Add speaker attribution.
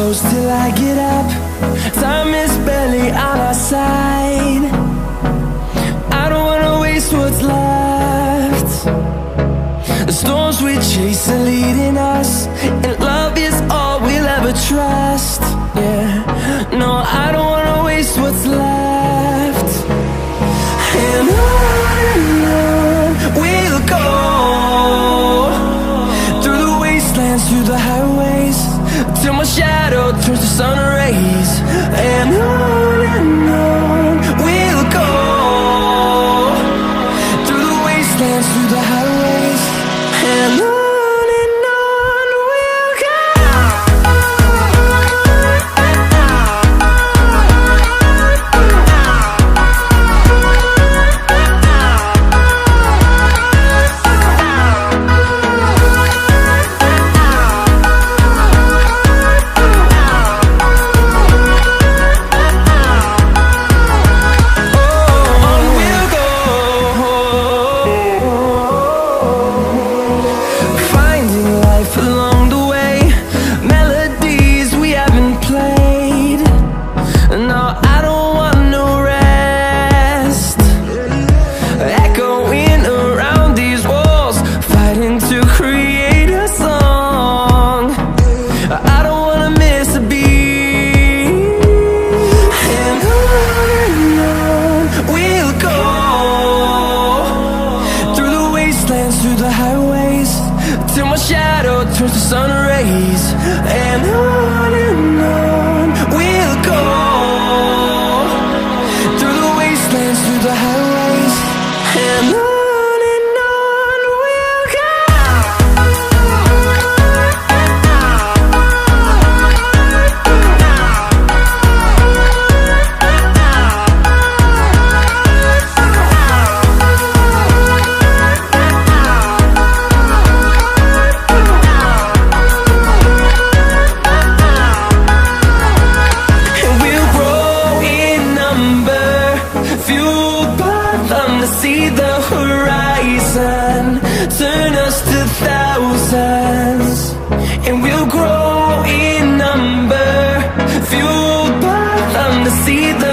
Speaker 1: close till I get up. Time is barely on our side. I don't wanna waste what's left. The storms we chase are leading us, and love is all we'll ever trust. Yeah, no, I don't wanna waste what's left. And on we'll go, through the wastelands, through the highways, till my shadow turns to sun rays. And on we'll go, through the wastelands, through the highways, and on we'll go. Through the highways, till my shadow turns to sun rays. And on we'll go, through the wastelands, through the highways, and on we'll go. See the horizon, turn us to thousands, and we'll grow in number, fueled by them to see the